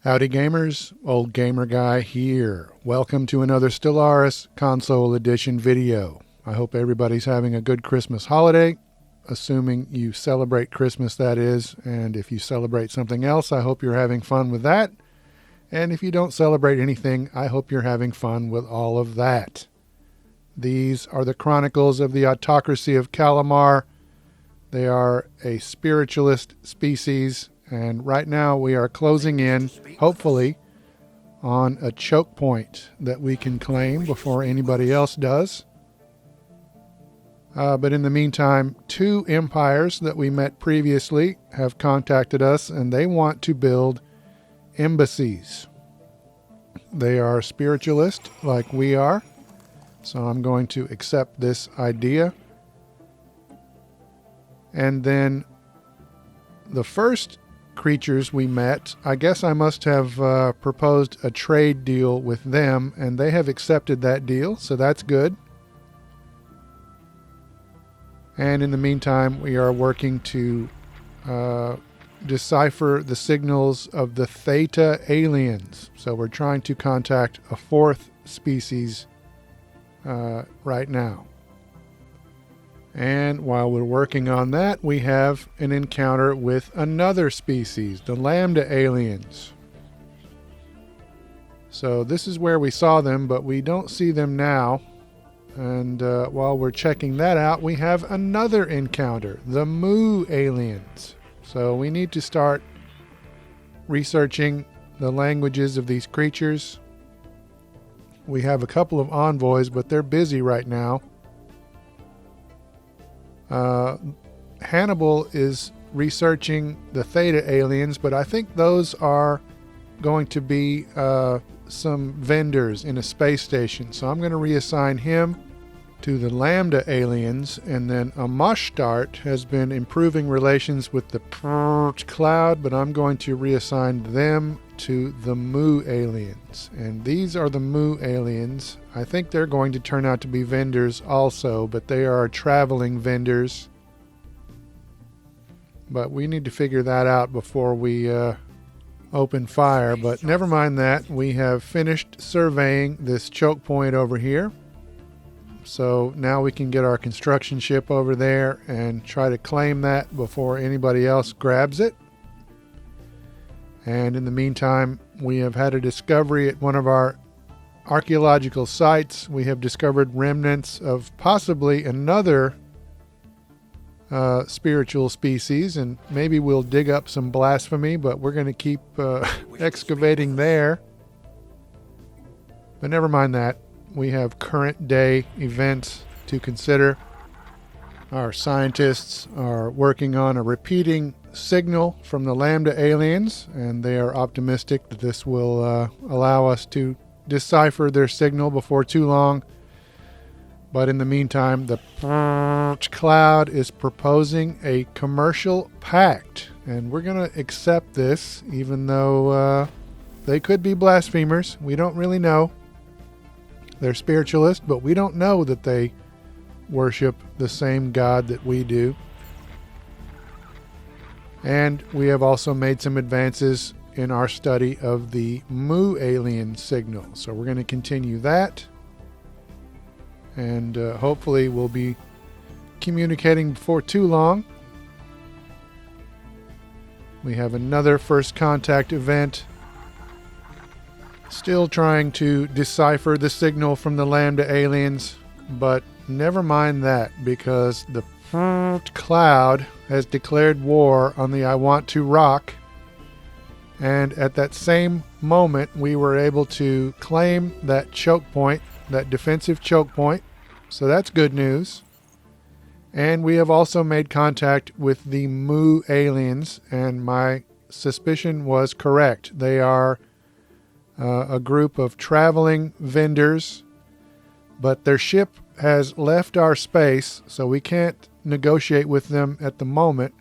Howdy gamers, Old Gamer Guy here. Welcome to another Stellaris Console Edition video. I hope everybody's having a good Christmas holiday, assuming you celebrate Christmas, that is, and if you celebrate something else, I hope you're having fun with that. And if you don't celebrate anything, I hope you're having fun with all of that. These are the Chronicles of the Autocracy of Calamar. They are a spiritualist species, and right now we are closing in, hopefully, on a choke point that we can claim before anybody else does. But in the meantime, two empires that we met previously have contacted us, and they want to build embassies. They are spiritualist like we are, so I'm going to accept this idea. And then the first creatures we met, I guess I must have proposed a trade deal with them, and they have accepted that deal, so that's good. And in the meantime, we are working to decipher the signals of the Theta aliens. So we're trying to contact a fourth species right now. And while we're working on that, we have an encounter with another species, the Lambda aliens. So this is where we saw them, but we don't see them now. And while we're checking that out, we have another encounter, the Mu aliens. So we need to start researching the languages of these creatures. We have a couple of envoys, but they're busy right now. Hannibal is researching the Theta aliens, but I think those are going to be some vendors in a space station. So I'm going to reassign him to the Lambda aliens, and then Amashstart has been improving relations with the Cloud, but I'm going to reassign them to the Mu aliens. And these are the Mu aliens. I think they're going to turn out to be vendors also, but they are traveling vendors. But we need to figure that out before we open fire. But never mind that. We have finished surveying this choke point over here. So now we can get our construction ship over there and try to claim that before anybody else grabs it. And in the meantime, we have had a discovery at one of our archaeological sites. We have discovered remnants of possibly another spiritual species, and maybe we'll dig up some blasphemy, but we're going to keep excavating there. But never mind that. We have current day events to consider. Our scientists are working on a repeating signal from the Lambda aliens, and they are optimistic that this will allow us to decipher their signal before too long. But in the meantime, the Cloud is proposing a commercial pact, and we're going to accept this, even though they could be blasphemers. We don't really know. They're spiritualists, but we don't know that they worship the same God that we do. And we have also made some advances in our study of the Mu alien signal. So we're going to continue that. And hopefully we'll be communicating before too long. We have another first contact event. Still trying to decipher the signal from the Lambda aliens, but never mind that, because the Cloud has declared war on the I Want to Rock, and at that same moment we were able to claim that choke point, that defensive choke point, so that's good news. And we have also made contact with the Mu aliens, and my suspicion was correct. They are a group of traveling vendors, but their ship has left our space, so we can't negotiate with them at the moment.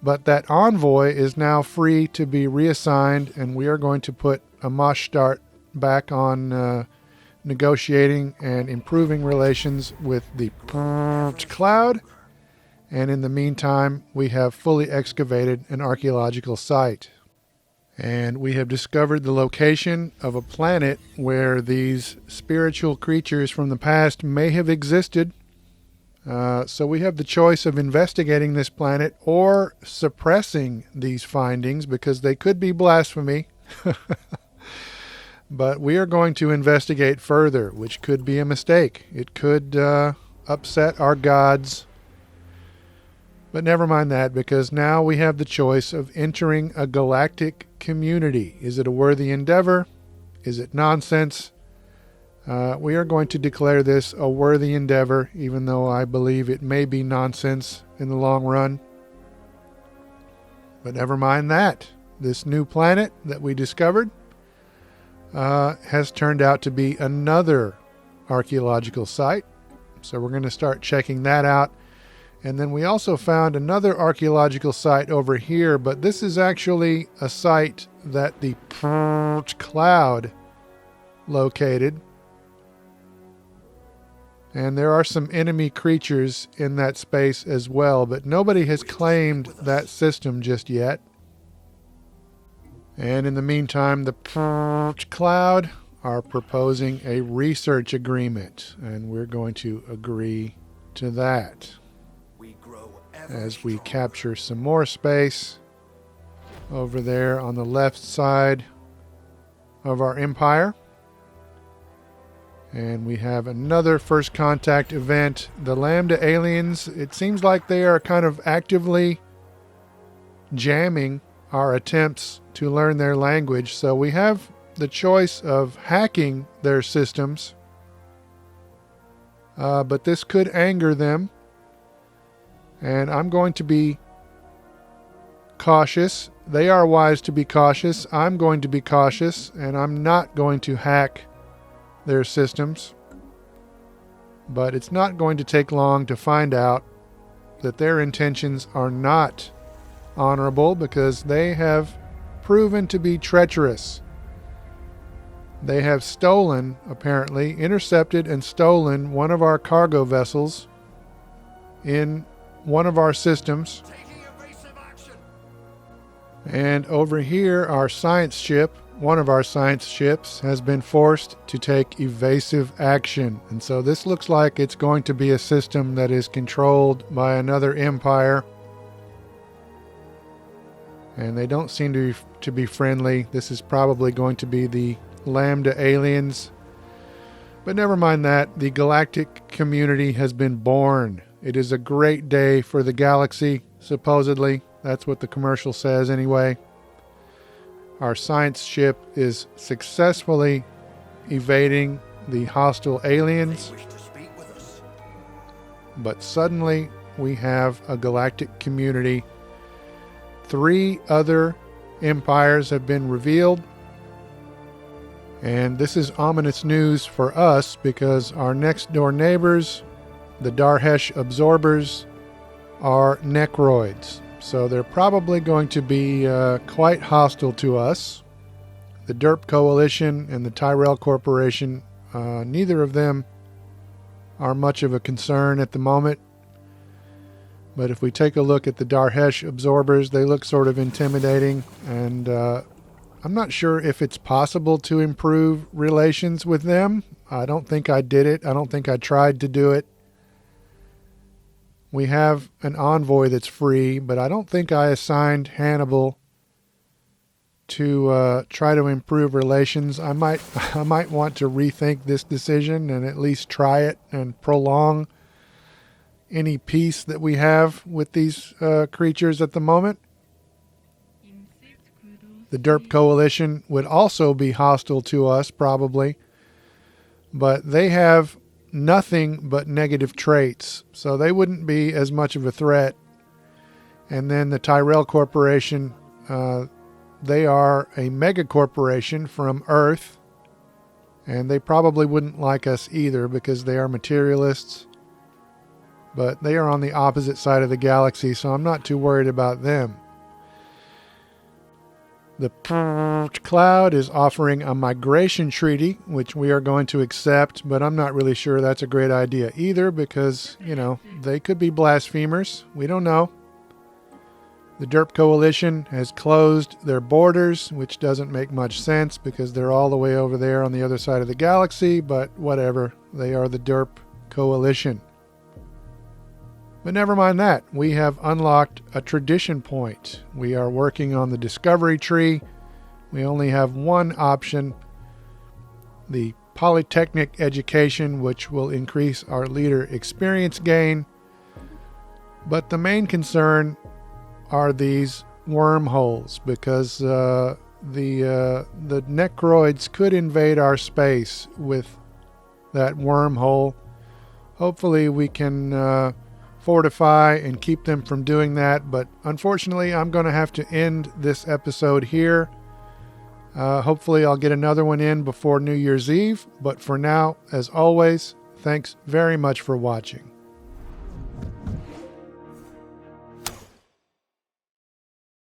But that envoy is now free to be reassigned, and we are going to put Amashstart back on negotiating and improving relations with the Cloud. And in the meantime, we have fully excavated an archaeological site. And we have discovered the location of a planet where these spiritual creatures from the past may have existed. So we have the choice of investigating this planet or suppressing these findings because they could be blasphemy. But we are going to investigate further, which could be a mistake. It could upset our gods. But never mind that, because now we have the choice of entering a galactic community. Is it a worthy endeavor? Is it nonsense? We are going to declare this a worthy endeavor, even though I believe it may be nonsense in the long run. But never mind that. This new planet that we discovered has turned out to be another archaeological site. So we're going to start checking that out. And then we also found another archaeological site over here, but this is actually a site that the cloud located. And there are some enemy creatures in that space as well, but nobody has claimed that system just yet. And in the meantime, the cloud are proposing a research agreement, and we're going to agree to that as we capture some more space over there on the left side of our empire. And we have another first contact event. The Lambda aliens, it seems like they are kind of actively jamming our attempts to learn their language. So we have the choice of hacking their systems, but this could anger them. And I'm going to be cautious. They are wise to be cautious. I'm going to be cautious, and I'm not going to hack their systems. But it's not going to take long to find out that their intentions are not honorable, because they have proven to be treacherous. They have stolen, apparently, intercepted and stolen one of our cargo vessels in one of our systems. And over here, our science ship, one of our science ships, has been forced to take evasive action. And so this looks like it's going to be a system that is controlled by another empire. And they don't seem to be friendly. This is probably going to be the Lambda aliens. But never mind that. The galactic community has been born. It is a great day for the galaxy, supposedly. That's what the commercial says anyway. Our science ship is successfully evading the hostile aliens. But suddenly we have a galactic community. 3 other empires have been revealed. And this is ominous news for us, because our next door neighbors, the Darhesh absorbers, are necroids. So they're probably going to be quite hostile to us. The Derp Coalition and the Tyrell Corporation, neither of them are much of a concern at the moment. But if we take a look at the Darhesh absorbers, they look sort of intimidating. And I'm not sure if it's possible to improve relations with them. I don't think I did it. I don't think I tried to do it. We have an envoy that's free, but I don't think I assigned Hannibal to try to improve relations. I might want to rethink this decision and at least try it and prolong any peace that we have with these creatures at the moment. The Derp Coalition would also be hostile to us, probably, but they have nothing but negative traits, so they wouldn't be as much of a threat. And then the Tyrell Corporation, they are a mega corporation from Earth, and they probably wouldn't like us either because they are materialists, but they are on the opposite side of the galaxy, so I'm not too worried about them. The cloud is offering a migration treaty, which we are going to accept, but I'm not really sure that's a great idea either because, you know, they could be blasphemers. We don't know. The Derp Coalition has closed their borders, which doesn't make much sense because they're all the way over there on the other side of the galaxy, but whatever. They are the Derp Coalition. But never mind that. We have unlocked a tradition point. We are working on the discovery tree. We only have one option, the Polytechnic education, which will increase our leader experience gain. But the main concern are these wormholes, because the Necroids could invade our space with that wormhole. Hopefully we can fortify and keep them from doing that, but unfortunately I'm going to have to end this episode here. Hopefully I'll get another one in before New Year's Eve, but for now, as always, thanks very much for watching.